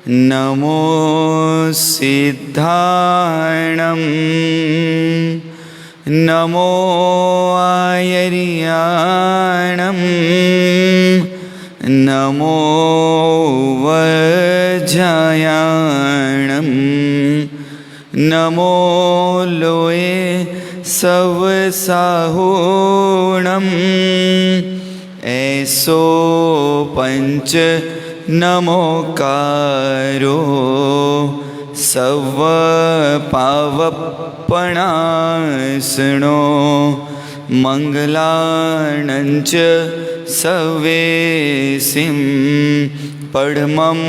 नमो सिद्धाणं नमो आयर्याणं नमो वज्रायाणं नमो लोये सवसाहुणं ऐसो पंच नमोकारो सव पावपणासनो मंगलानंच सवेसिं पढ़मं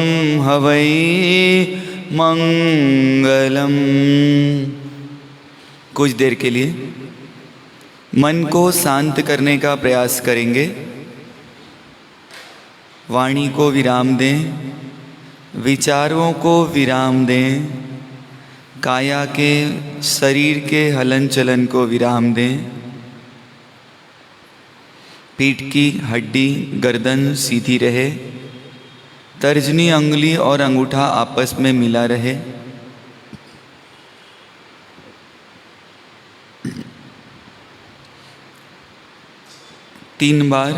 हवै मंगलम। कुछ देर के लिए मन को शांत करने का प्रयास करेंगे। वाणी को विराम दें, विचारों को विराम दें, काया के शरीर के हलन चलन को विराम दें। पीठ की हड्डी गर्दन सीधी रहे, तर्जनी अंगुली और अंगूठा आपस में मिला रहे। तीन बार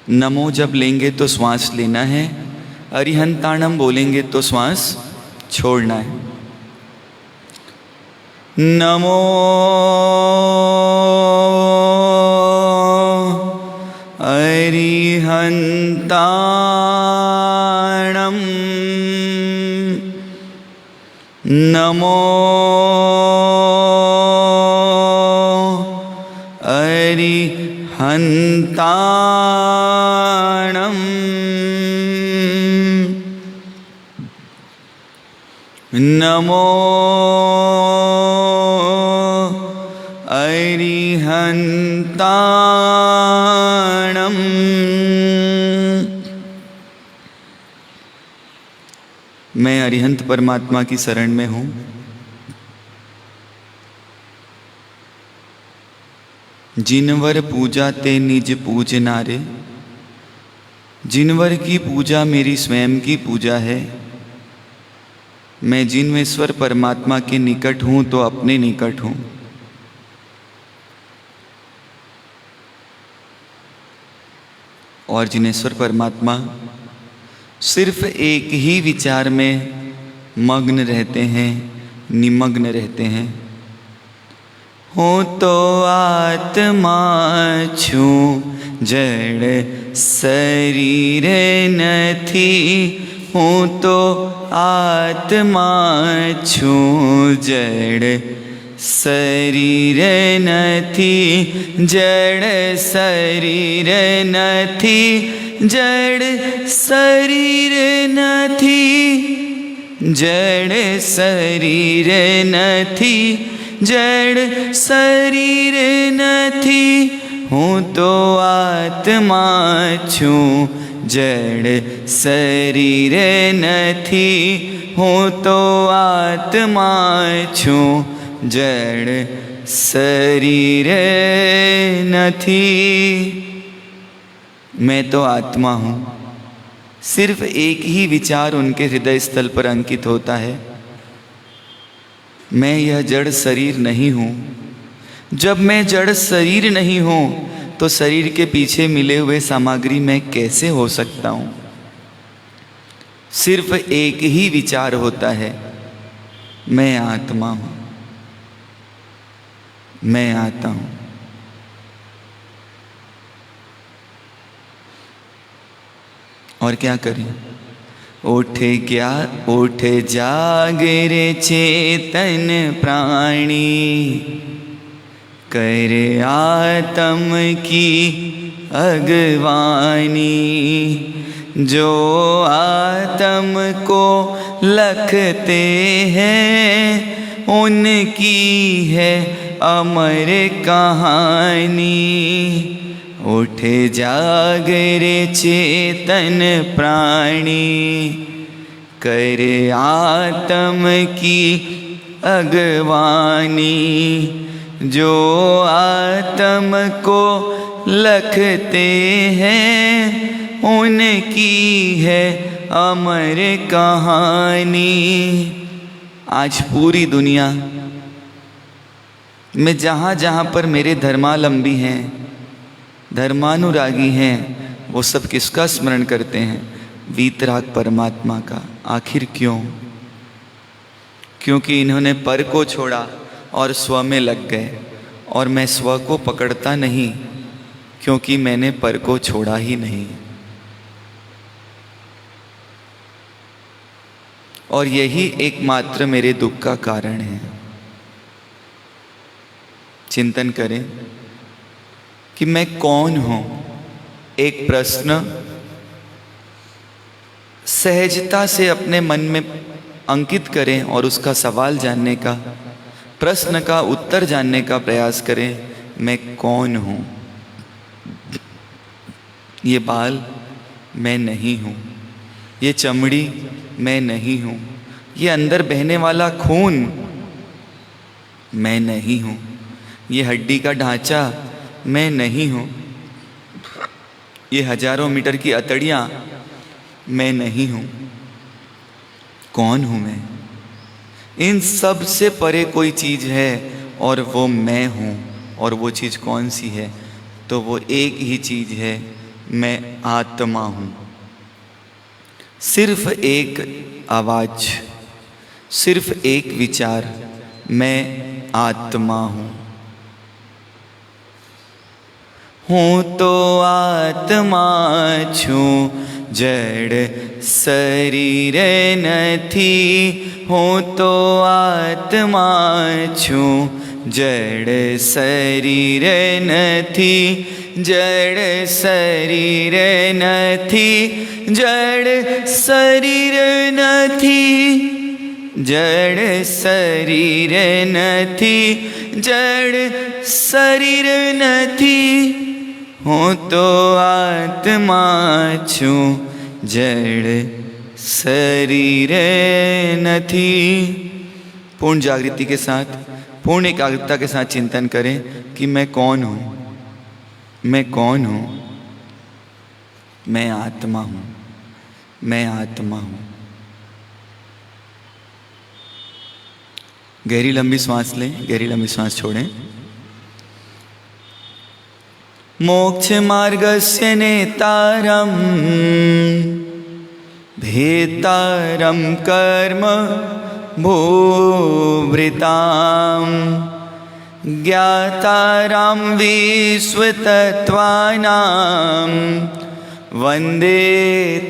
नमो जब लेंगे तो श्वास लेना है, अरिहंताणम बोलेंगे तो श्वास छोड़ना है। नमो अरिहंताणम नमो अरिहंताणम नमो अरिहंताणम। मैं अरिहंत परमात्मा की शरण में हूँ। जिनवर पूजा ते निज पूजनारे, जिनवर की पूजा मेरी स्वयं की पूजा है। मैं जिनवेश्वर परमात्मा के निकट हूँ तो अपने निकट हूँ। और जिनेश्वर परमात्मा सिर्फ एक ही विचार में मग्न रहते हैं, निमग्न रहते हैं। हूँ तो आत्मा छूं जड़ शरीर नथी, हूँ तो आत्मा छूं जड़ शरीर नथी, जड़ शरीर नथी, जड़ शरीर नथी, जड़ शरीर नथी, जड़ शरीर नथी। हूँ तो आत्मा छूं जड़ शरीर नथी, हूँ तो आत्मा छूं जड़ शरीर नथी। मैं तो आत्मा हूँ। सिर्फ एक ही विचार उनके हृदय स्थल पर अंकित होता है, मैं यह जड़ शरीर नहीं हूँ। जब मैं जड़ शरीर नहीं हूँ तो शरीर के पीछे मिले हुए सामग्री मैं कैसे हो सकता हूँ। सिर्फ एक ही विचार होता है, मैं आत्मा हूँ, मैं आता हूँ। और क्या करें? उठे क्या उठे जागरे चेतन प्राणी, करे आत्म की अगवानी। जो आत्म को लखते हैं उनकी है अमर कहानी। उठे जागरे चेतन प्राणी, करे आत्म की अगवानी। जो आत्म को लखते हैं उनकी है अमर कहानी। आज पूरी दुनिया में जहाँ जहाँ पर मेरे धर्मावलंबी हैं, धर्मानुरागी हैं, वो सब किसका स्मरण करते हैं? वीतराग परमात्मा का। आखिर क्यों? क्योंकि इन्होंने पर को छोड़ा और स्व में लग गए, और मैं स्व को पकड़ता नहीं क्योंकि मैंने पर को छोड़ा ही नहीं। और यही एकमात्र मेरे दुख का कारण है। चिंतन करें कि मैं कौन हूं। एक प्रश्न सहजता से अपने मन में अंकित करें और उसका सवाल जानने का, प्रश्न का उत्तर जानने का प्रयास करें। मैं कौन हूं? ये बाल मैं नहीं हूं, ये चमड़ी मैं नहीं हूं, ये अंदर बहने वाला खून मैं नहीं हूं, ये हड्डी का ढांचा मैं नहीं हूं, ये हजारों मीटर की अतड़ियाँ मैं नहीं हूं। कौन हूं मैं? इन सब से परे कोई चीज़ है और वो मैं हूं। और वो चीज़ कौन सी है? तो वो एक ही चीज़ है, मैं आत्मा हूं। सिर्फ एक आवाज़, सिर्फ एक विचार, मैं आत्मा हूं। हूँ तो आत्मा छूं, जड़ शरीर नथी। हूँ तो आत्मा छूं, जड़ शरीर नथी। जड़ शरीर नथी, जड़ शरीर नथी। जड़ शरीर नथी, जड़ शरीर नथी। हूँ तो आत्मा छूं, जड़ शरीर नथी। पूर्ण जागृति के साथ, पूर्ण एकाग्रता के साथ चिंतन करें कि मैं कौन हूँ। मैं कौन हूँ? मैं आत्मा हूँ, मैं आत्मा हूँ। गहरी लंबी सांस लें, गहरी लंबी सांस छोड़ें। मोक्ष मार्गस्य नेतारं भेतारं कर्म भूभृतां ज्ञातारं विश्वतत्त्वानां वन्दे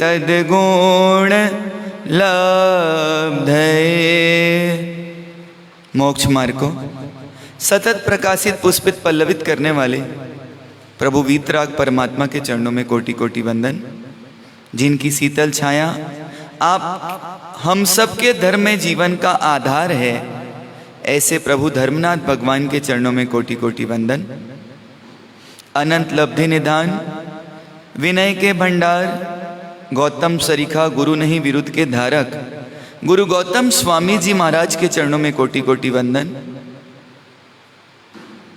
तद्गुण लब्धये। मोक्ष मार्ग को सतत प्रकाशित, पुष्पित, पल्लवित करने वाले प्रभु वीतराग परमात्मा के चरणों में कोटि कोटि वंदन। जिनकी शीतल छाया आप हम सबके धर्म में जीवन का आधार है, ऐसे प्रभु धर्मनाथ भगवान के चरणों में कोटि कोटि वंदन। अनंत लब्धि निधान, विनय के भंडार, गौतम सरीखा, गुरु नहीं विरुद्ध के धारक गुरु गौतम स्वामी जी महाराज के चरणों में कोटि कोटि वंदन।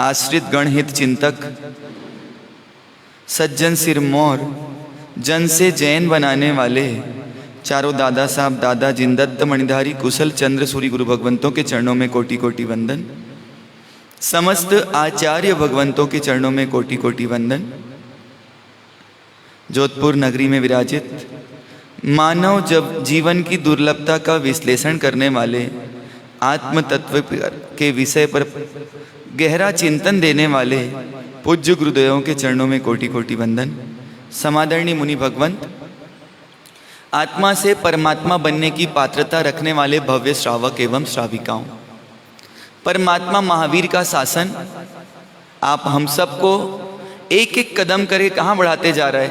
आश्रित गणहित चिंतक, सज्जन सिरमौर, जन से जैन बनाने वाले चारों दादा साहब, दादा जिनदत्त मणिधारी, कुशल चंद्र सूरी गुरु भगवंतों के चरणों में कोटि कोटि वंदन। समस्त आचार्य भगवंतों के चरणों में कोटि कोटि वंदन। जोधपुर नगरी में विराजित मानव जब जीवन की दुर्लभता का विश्लेषण करने वाले, आत्म तत्व के विषय पर गहरा चिंतन देने वाले पूज्य गुरुदेवों के चरणों में कोटि कोटि वंदन। समादरणीय मुनि भगवंत, आत्मा से परमात्मा बनने की पात्रता रखने वाले भव्य श्रावक एवं श्राविकाओं, परमात्मा महावीर का शासन आप हम सबको एक एक कदम करे कहाँ बढ़ाते जा रहा है,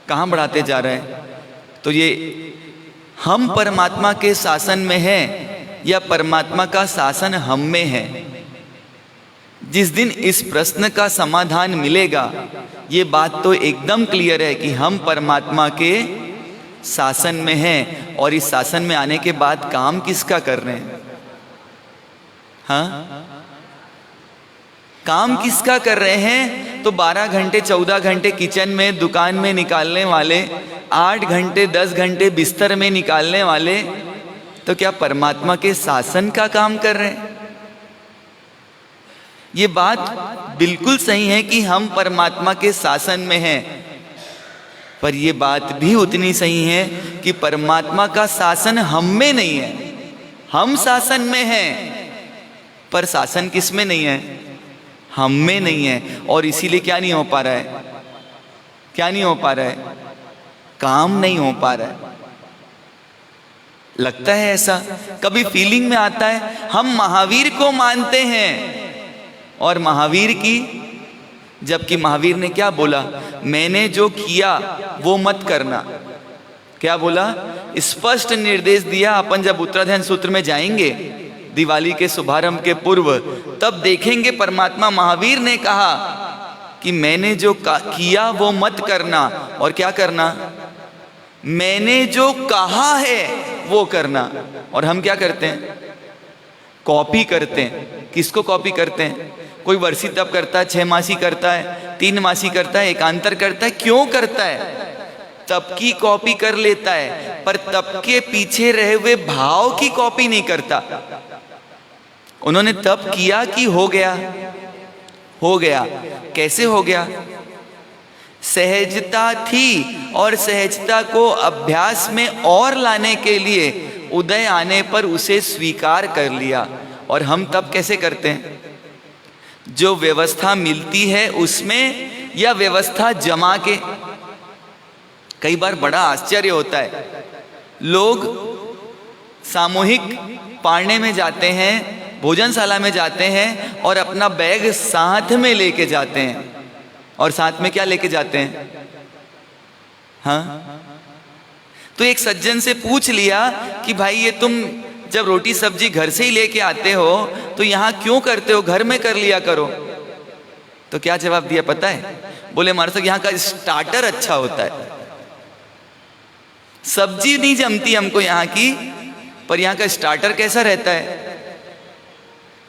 कहाँ बढ़ाते जा रहा है। तो ये हम परमात्मा के शासन में हैं या परमात्मा का शासन हम में है? जिस दिन इस प्रश्न का समाधान मिलेगा, ये बात तो एकदम क्लियर है कि हम परमात्मा के शासन में हैं। और इस शासन में आने के बाद काम किसका कर रहे हैं? हाँ, काम किसका कर रहे हैं? तो 12 घंटे 14 घंटे किचन में दुकान में निकालने वाले, 8 घंटे 10 घंटे बिस्तर में निकालने वाले, तो क्या परमात्मा के शासन का काम कर रहे हैं? ये बात बिल्कुल सही है कि हम परमात्मा के शासन में हैं, पर यह बात भी उतनी सही है कि परमात्मा का शासन हम में नहीं है। हम शासन में हैं, पर शासन किस में नहीं है? हम में नहीं है। और इसीलिए क्या नहीं हो पा रहा है? क्या नहीं हो पा रहा है? काम नहीं हो पा रहा है। लगता है ऐसा, कभी फीलिंग में आता है। हम महावीर को मानते हैं और महावीर की, जबकि महावीर ने क्या बोला? मैंने जो किया वो मत करना। क्या बोला? स्पष्ट निर्देश दिया। अपन जब उत्तराधायन सूत्र में जाएंगे दिवाली के शुभारंभ के पूर्व, तब देखेंगे परमात्मा महावीर ने कहा कि मैंने जो किया वो मत करना। और क्या करना? मैंने जो कहा है वो करना। और हम क्या करते हैं? कॉपी करते हैं। किसको कॉपी करते हैं? कोई वर्षी तप करता है, 6 मासी करता है, 3 मासी करता है, एकांतर करता है। क्यों करता है? तप की कॉपी कर लेता है, पर तप के पीछे रहे हुए भाव की कॉपी नहीं करता। उन्होंने तप किया कि हो गया? हो गया। कैसे हो गया? सहजता थी, और सहजता को अभ्यास में और लाने के लिए उदय आने पर उसे स्वीकार कर लिया। और हम तब कैसे करते हैं? जो व्यवस्था मिलती है उसमें, या व्यवस्था जमा के। कई बार बड़ा आश्चर्य होता है, लोग सामूहिक पारने में जाते हैं, भोजनशाला में जाते हैं और अपना बैग साथ में लेके जाते हैं। और साथ में क्या लेके जाते हैं? हाँ, तो एक सज्जन से पूछ लिया कि भाई ये तुम जब रोटी सब्जी घर से ही लेके आते हो तो यहाँ क्यों करते हो? घर में कर लिया करो। तो क्या जवाब दिया पता है? बोले हमारे साथ यहाँ का स्टार्टर अच्छा होता है, सब्जी नहीं जमती हमको यहाँ की, पर यहाँ का स्टार्टर कैसा रहता है।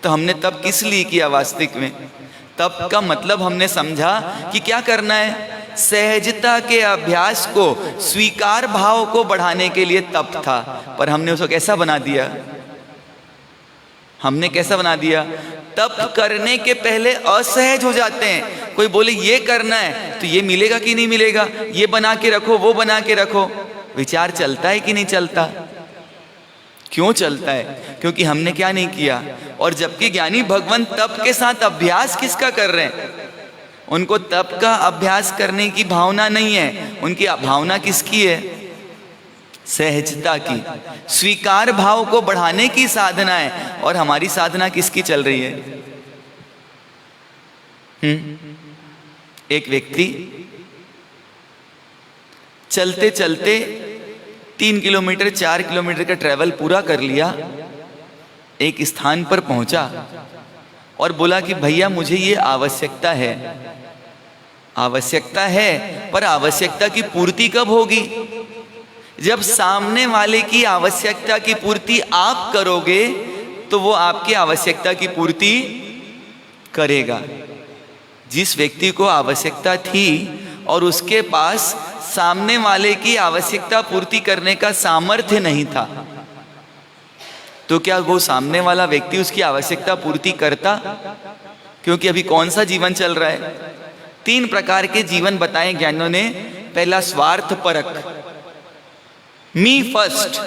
तो हमने तब किस लिए किया? वास्तविक में तब का मतलब हमने समझा कि क्या करना है? सहजता के अभ्यास को, स्वीकार भाव को बढ़ाने के लिए तप था। पर हमने उसको कैसा बना दिया? हमने कैसा बना दिया? तप करने के पहले असहज हो जाते हैं। कोई बोले ये करना है तो ये मिलेगा कि नहीं मिलेगा, ये बना के रखो, वो बना के रखो। विचार चलता है कि नहीं चलता? क्यों चलता है? क्योंकि हमने क्या नहीं किया। और जबकि ज्ञानी भगवान तप के साथ अभ्यास किसका कर रहे हैं? उनको तप का अभ्यास करने की भावना नहीं है, उनकी भावना किसकी है? सहजता की, स्वीकार भाव को बढ़ाने की साधना है। और हमारी साधना किसकी चल रही है? एक व्यक्ति चलते चलते 3 किलोमीटर 4 किलोमीटर का ट्रैवल पूरा कर लिया, एक स्थान पर पहुंचा और बोला कि भैया मुझे ये आवश्यकता है। आवश्यकता है, पर आवश्यकता की पूर्ति कब होगी? जब सामने वाले की आवश्यकता की पूर्ति आप करोगे तो वो आपकी आवश्यकता की पूर्ति करेगा। जिस व्यक्ति को आवश्यकता थी और उसके पास सामने वाले की आवश्यकता पूर्ति करने का सामर्थ्य नहीं था, तो क्या वो सामने वाला व्यक्ति उसकी आवश्यकता पूर्ति करता? क्योंकि अभी कौन सा जीवन चल रहा है? 3 प्रकार के जीवन बताए ज्ञानियों ने। पहला स्वार्थ परक, मी फर्स्ट।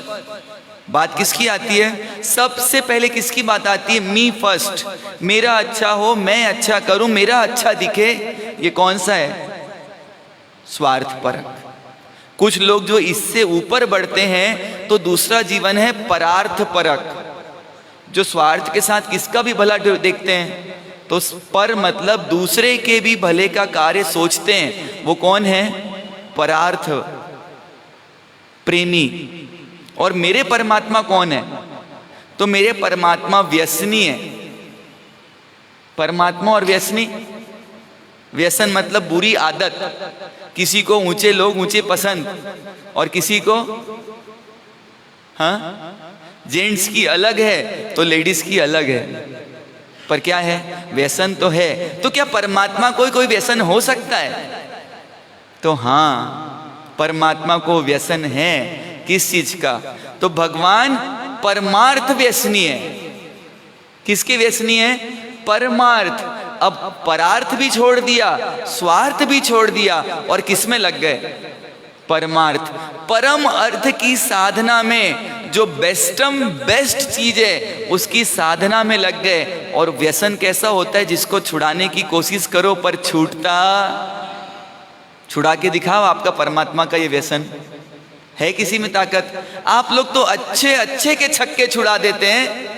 बात किसकी आती है? सबसे पहले किसकी बात आती है? मी फर्स्ट। मेरा अच्छा हो, मैं अच्छा करूं, मेरा अच्छा दिखे। ये कौन सा है? स्वार्थ परक। कुछ लोग जो इससे ऊपर बढ़ते हैं तो दूसरा जीवन है परार्थ परक, जो स्वार्थ के साथ किसका भी भला देखते हैं। तो पर मतलब दूसरे के भी भले का कार्य सोचते हैं। वो कौन है? परार्थ प्रेमी। और मेरे परमात्मा कौन है? तो मेरे परमात्मा व्यसनी है। परमात्मा और व्यसनी, व्यसन मतलब बुरी आदत। किसी को ऊंचे लोग ऊंचे पसंद, और किसी को हाँ जेंट्स की अलग है तो लेडीज की अलग है। पर क्या है, व्यसन तो है। तो क्या परमात्मा को कोई व्यसन हो सकता है? तो हाँ, परमात्मा को व्यसन है। किस चीज का? तो भगवान परमार्थ व्यसनी है। किसके व्यसनी है? परमार्थ। अब परार्थ भी छोड़ दिया, स्वार्थ भी छोड़ दिया, और किस में लग गए? परमार्थ, परम अर्थ की साधना में। जो बेस्टम बेस्ट चीज है उसकी साधना में लग गए। और व्यसन कैसा होता है? जिसको छुड़ाने की कोशिश करो पर छूटता। छुड़ा के दिखाओ आपका परमात्मा का ये व्यसन है किसी में ताकत? आप लोग तो अच्छे अच्छे के छक्के छुड़ा देते हैं,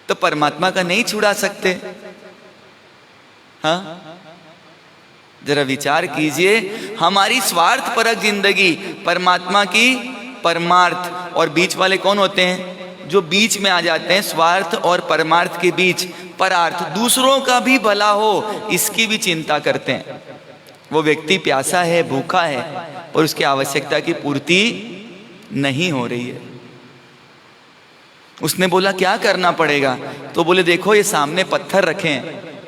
तो परमात्मा का नहीं छुड़ा सकते? हाँ, जरा विचार कीजिए। हमारी स्वार्थ परक जिंदगी, परमात्मा की परमार्थ। और बीच वाले कौन होते हैं? जो बीच में आ जाते हैं, स्वार्थ और परमार्थ के बीच, परार्थ। दूसरों का भी भला हो इसकी भी चिंता करते हैं। वो व्यक्ति प्यासा है, भूखा है, और उसकी आवश्यकता की पूर्ति नहीं हो रही है। उसने बोला क्या करना पड़ेगा? तो बोले देखो ये सामने पत्थर रखे हैं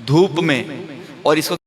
धूप में, और इसको